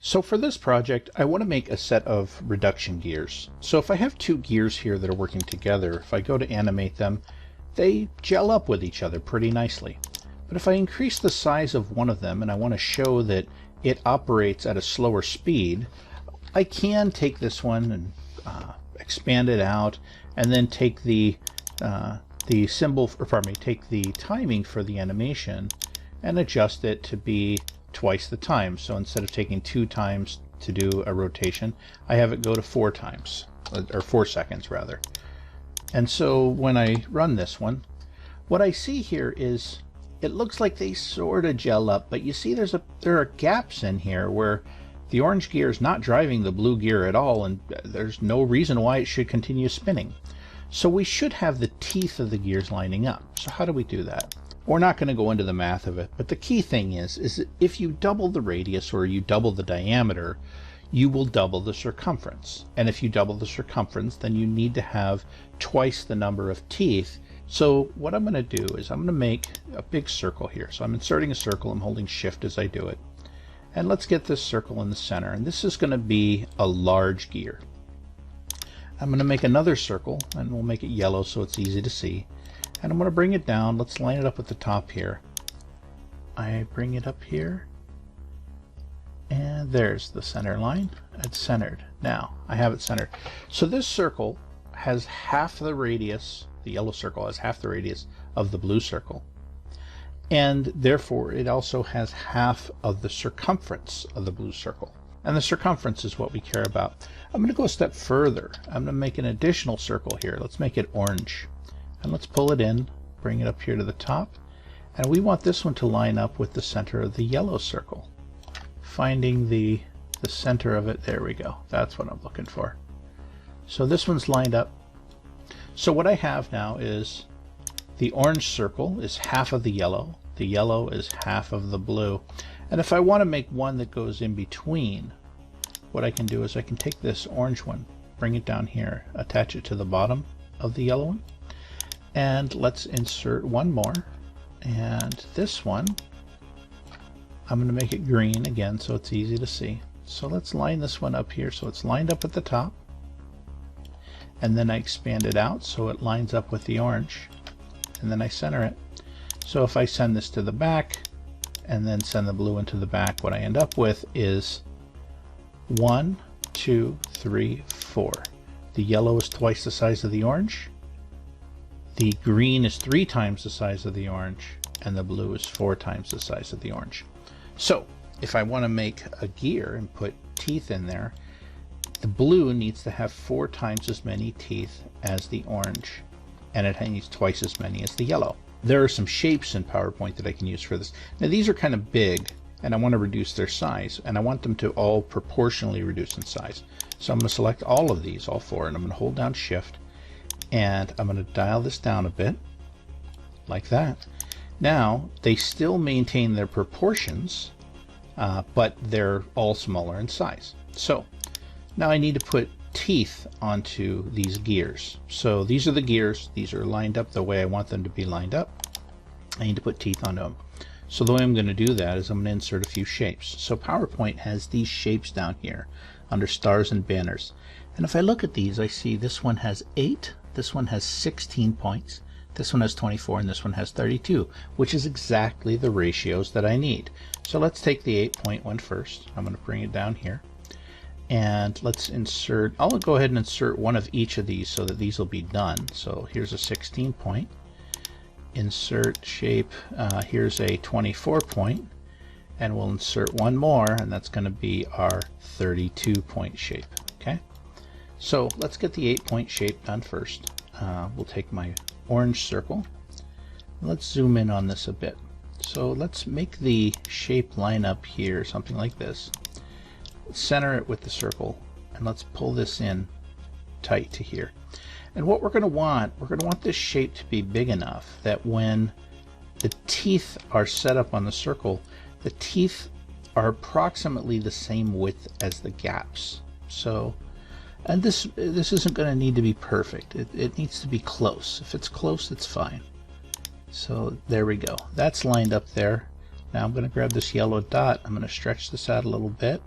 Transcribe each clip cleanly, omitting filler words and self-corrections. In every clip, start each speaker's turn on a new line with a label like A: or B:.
A: So for this project, I want to make a set of reduction gears. So if I have two gears here that are working together, if I go to animate them, they gel up with each other pretty nicely. But if I increase the size of one of them and I want to show that it operates at a slower speed, I can take this one and expand it out, and then take the symbol, or pardon me, take the timing for the animation and adjust it to be twice the time. So instead of taking 2 times to do a rotation, I have it go to 4 times, or 4 seconds rather. And so when I run this one, what I see here is it looks like they sort of gel up, but you see there are gaps in here where the orange gear is not driving the blue gear at all, and there's no reason why it should continue spinning. So we should have the teeth of the gears lining up. So how do we do that? We're not going to go into the math of it, but the key thing is that if you double the radius or you double the diameter, you will double the circumference. And if you double the circumference, then you need to have twice the number of teeth. So what I'm going to do is I'm going to make a big circle here. So I'm inserting a circle, I'm holding shift as I do it. And let's get this circle in the center. And this is going to be a large gear. I'm going to make another circle, and we'll make it yellow so it's easy to see. And I'm going to bring it down. Let's line it up with the top here. I bring it up here, and there's the center line. It's centered. Now I have it centered. So this circle has half the radius, the yellow circle has half the radius of the blue circle, and therefore it also has half of the circumference of the blue circle. And the circumference is what we care about. I'm going to go a step further. I'm going to make an additional circle here. Let's make it orange. And let's pull it in, bring it up here to the top, and we want this one to line up with the center of the yellow circle. Finding the center of it, there we go. That's what I'm looking for. So this one's lined up. So what I have now is the orange circle is half of the yellow is half of the blue. And if I want to make one that goes in between, what I can do is I can take this orange one, bring it down here, attach it to the bottom of the yellow one, and let's insert one more. And this one, I'm going to make it green again so it's easy to see. So let's line this one up here so it's lined up at the top, and then I expand it out so it lines up with the orange, and then I center it. So if I send this to the back and then send the blue into the back, what I end up with is 1, 2, 3, 4. The yellow is twice the size of the orange, the green is 3 times the size of the orange, and the blue is 4 times the size of the orange. So if I want to make a gear and put teeth in there, the blue needs to have 4 times as many teeth as the orange, and it needs twice as many as the yellow. There are some shapes in PowerPoint that I can use for this. Now these are kind of big, and I want to reduce their size, and I want them to all proportionally reduce in size. So I'm going to select all of these, all 4, and I'm going to hold down Shift, and I'm going to dial this down a bit, like that. Now they still maintain their proportions, but they're all smaller in size. So now I need to put teeth onto these gears. So these are the gears. These are lined up the way I want them to be lined up. I need to put teeth onto them. So the way I'm going to do that is I'm going to insert a few shapes. So PowerPoint has these shapes down here under stars and banners. And if I look at these, I see this one has 8, this one has 16 points, this one has 24, and this one has 32, which is exactly the ratios that I need. So let's take the 8-point one first. I'm going to bring it down here. And let's insert, I'll go ahead and insert one of each of these so that these will be done. So here's a 16 point. Insert shape, here's a 24 point. And we'll insert one more, and that's going to be our 32 point shape. Okay, so let's get the 8-point shape done first. We'll take my orange circle. Let's zoom in on this a bit. So let's make the shape line up here, something like this. Center it with the circle, and let's pull this in tight to here. And what we're going to want this shape to be big enough that when the teeth are set up on the circle, the teeth are approximately the same width as the gaps. So, and this isn't going to need to be perfect. It needs to be close. If it's close, it's fine. So there we go. That's lined up there. Now I'm going to grab this yellow dot. I'm going to stretch this out a little bit.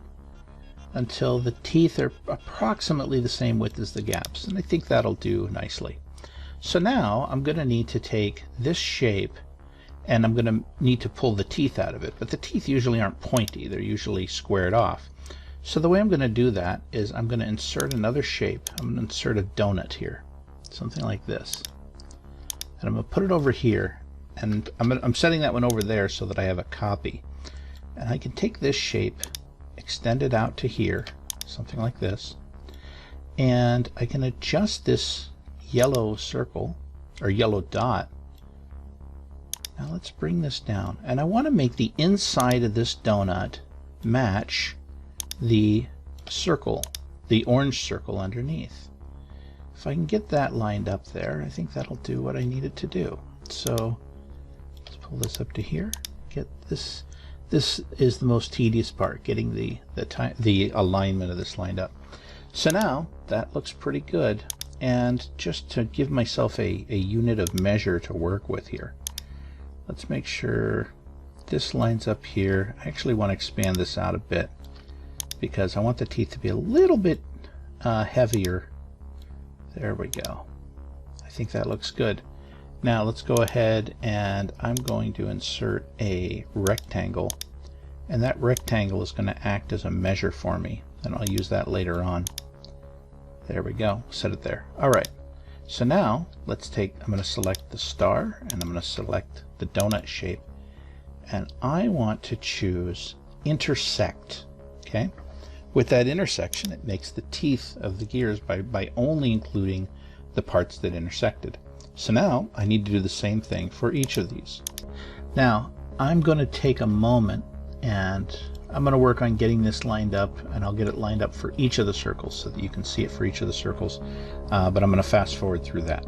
A: until the teeth are approximately the same width as the gaps, and I think that'll do nicely. So now I'm going to need to take this shape and I'm going to need to pull the teeth out of it, but the teeth usually aren't pointy, they're usually squared off. So the way I'm going to do that is I'm going to insert another shape. I'm going to insert a donut here, something like this, and I'm going to put it over here, and I'm setting that one over there so that I have a copy. And I can take this shape, extend it out to here, something like this, and I can adjust this yellow circle or yellow dot. Now let's bring this down, and I want to make the inside of this donut match the circle, the orange circle underneath. If I can get that lined up there, I think that'll do what I need it to do. So let's pull this up to here, get this. This is the most tedious part, getting the alignment of this lined up. So now that looks pretty good, and just to give myself a unit of measure to work with here, let's make sure this lines up here. I actually want to expand this out a bit because I want the teeth to be a little bit heavier. There we go. I think that looks good. Now let's go ahead and I'm going to insert a rectangle, and that rectangle is going to act as a measure for me, and I'll use that later on. There we go, set it there. Alright, so now let's take, I'm going to select the star and I'm going to select the donut shape, and I want to choose intersect. Okay, with that intersection it makes the teeth of the gears by only including the parts that intersected. So now I need to do the same thing for each of these. Now I'm going to take a moment and I'm going to work on getting this lined up, and I'll get it lined up for each of the circles so that you can see it for each of the circles, but I'm going to fast forward through that.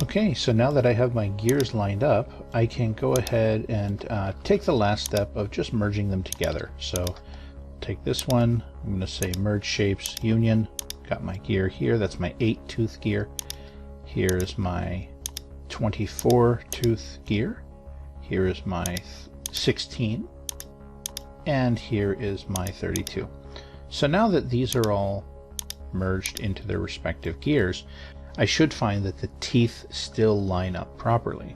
A: Okay, so now that I have my gears lined up, I can go ahead and take the last step of just merging them together. So take this one, I'm going to say merge shapes union, got my gear here, that's my 8-tooth gear. Here is my 24-tooth gear, here is my 16, and here is my 32. So now that these are all merged into their respective gears, I should find that the teeth still line up properly.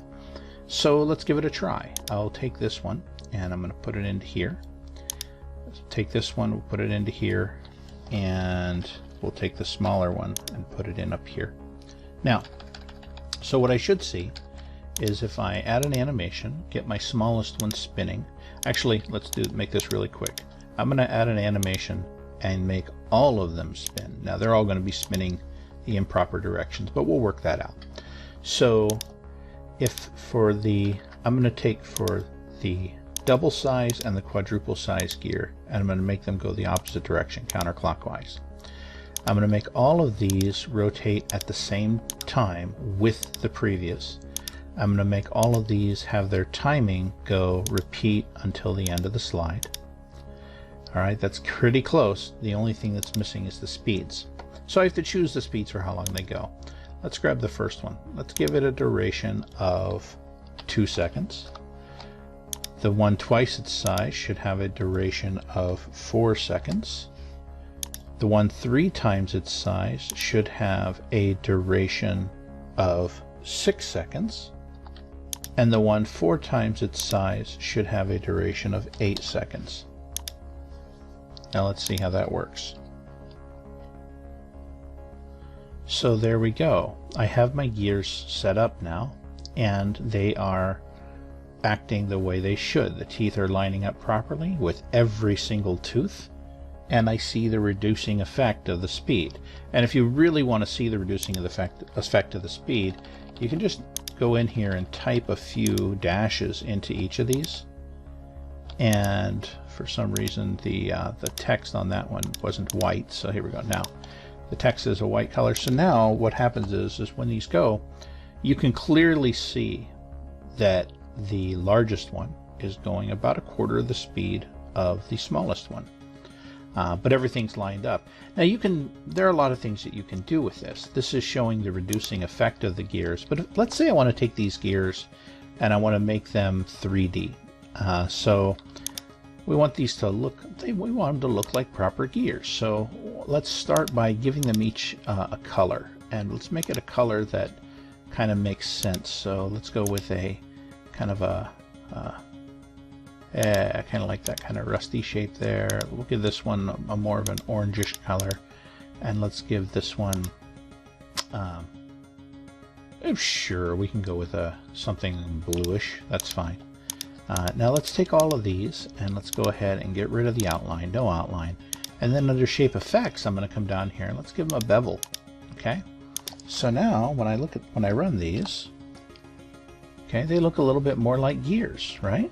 A: So let's give it a try. I'll take this one and I'm going to put it into here. Take this one, we'll put it into here, and we'll take the smaller one and put it in up here. Now, so what I should see is if I add an animation, get my smallest one spinning. Actually, let's make this really quick. I'm going to add an animation and make all of them spin. Now they're all going to be spinning the improper directions, but we'll work that out. So if for the, I'm going to take for the double size and the quadruple size gear, and I'm going to make them go the opposite direction, counterclockwise. I'm going to make all of these rotate at the same time with the previous. I'm going to make all of these have their timing go repeat until the end of the slide. Alright, that's pretty close. The only thing that's missing is the speeds. So I have to choose the speeds for how long they go. Let's grab the first one. Let's give it a duration of 2 seconds. The one twice its size should have a duration of 4 seconds. The one 3 times its size should have a duration of 6 seconds. And the one 4 times its size should have a duration of 8 seconds. Now let's see how that works. So there we go. I have my gears set up now, and they are acting the way they should. The teeth are lining up properly with every single tooth, and I see the reducing effect of the speed. And if you really want to see the reducing of the effect of the speed, you can just go in here and type a few dashes into each of these, and for some reason the text on that one wasn't white, so here we go. Now the text is a white color. So now what happens is when these go, you can clearly see that the largest one is going about 1/4 of the speed of the smallest one, but everything's lined up. Now there are a lot of things that you can do with this. This is showing the reducing effect of the gears, but let's say I want to take these gears and I want to make them 3D. So we want these to look, we want them to look like proper gears. So let's start by giving them each a color, and let's make it a color that kind of makes sense. So let's go with a kind of a kind of like that kind of rusty shape there. We'll give this one a more of an orangish color, and let's give this one sure, we can go with something bluish. That's fine. Now let's take all of these and let's go ahead and get rid of the outline, no outline, and then under shape effects I'm going to come down here and let's give them a bevel. Okay, so now when I run these, okay, they look a little bit more like gears, right?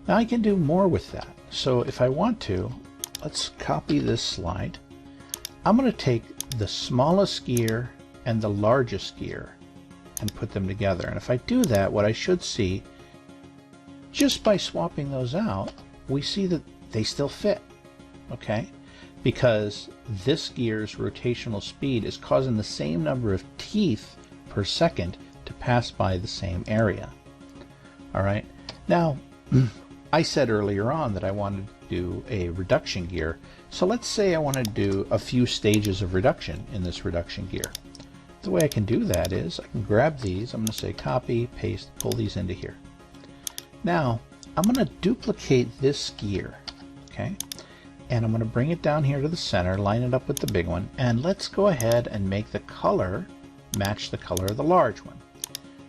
A: Now I can do more with that. So if I want to, let's copy this slide. I'm going to take the smallest gear and the largest gear and put them together. And if I do that, what I should see, just by swapping those out, we see that they still fit, okay? Because this gear's rotational speed is causing the same number of teeth per second to pass by the same area. All right, now I said earlier on that I wanted to do a reduction gear. So let's say I want to do a few stages of reduction in this reduction gear. The way I can do that is I can grab these, I'm going to say copy, paste, pull these into here. Now I'm going to duplicate this gear, okay? And I'm going to bring it down here to the center, line it up with the big one, and let's go ahead and make the color match the color of the large one.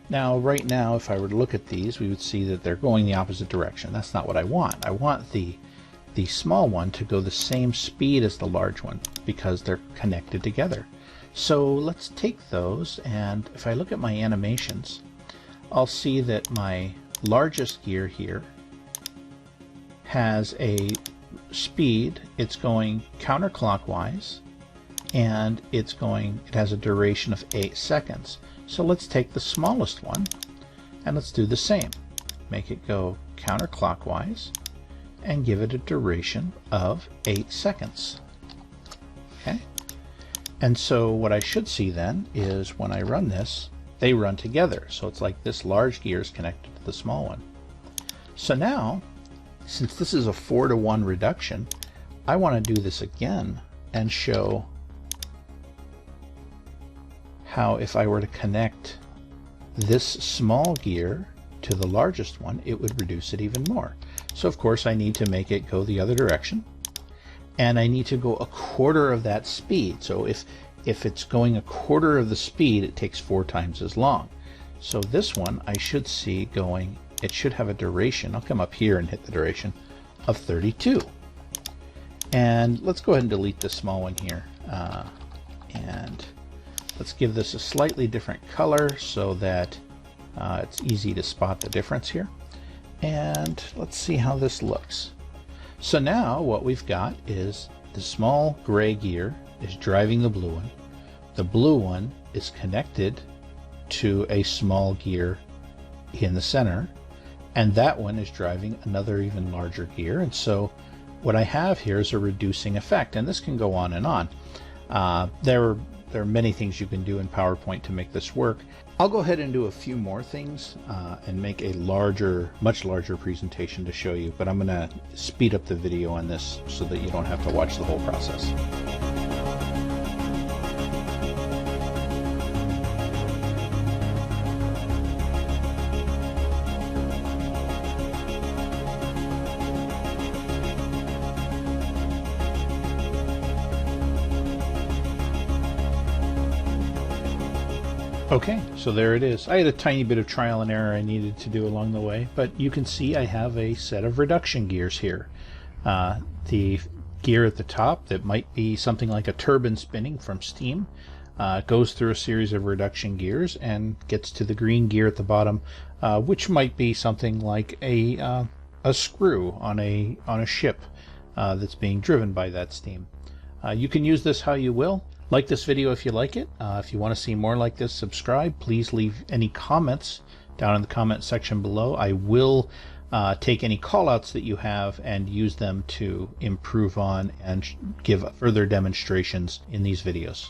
A: Now, right now, if I were to look at these, we would see that they're going the opposite direction. That's not what I want. I want the small one to go the same speed as the large one because they're connected together. So let's take those, and if I look at my animations, I'll see that my largest gear here has a speed, it's going counterclockwise, and it has a duration of 8 seconds. So let's take the smallest one and let's do the same. Make it go counterclockwise and give it a duration of 8 seconds. Okay? And so what I should see then is when I run this, they run together. So it's like this large gear is connected to the small one. So now, since this is a 4-to-1 reduction, I want to do this again and show how if I were to connect this small gear to the largest one, it would reduce it even more. So of course I need to make it go the other direction, and I need to go a quarter of that speed. So if it's going a quarter of the speed, it takes 4 times as long. So this one I should see going, it should have a duration, I'll come up here and hit the duration, of 32. And let's go ahead and delete this small one here. And let's give this a slightly different color so that it's easy to spot the difference here. And let's see how this looks. So now what we've got is the small gray gear is driving the blue one. The blue one is connected to a small gear in the center, and that one is driving another even larger gear. And so what I have here is a reducing effect, and this can go on and on. There are many things you can do in PowerPoint to make this work. I'll go ahead and do a few more things and make a much larger presentation to show you, but I'm going to speed up the video on this so that you don't have to watch the whole process. Okay, so there it is. I had a tiny bit of trial and error I needed to do along the way, but you can see I have a set of reduction gears here. The gear at the top that might be something like a turbine spinning from steam goes through a series of reduction gears and gets to the green gear at the bottom, which might be something like a screw on a ship that's being driven by that steam. You can use this how you will. Like this video if you like it. If you want to see more like this, subscribe. Please leave any comments down in the comment section below. I will take any callouts that you have and use them to improve on and give further demonstrations in these videos.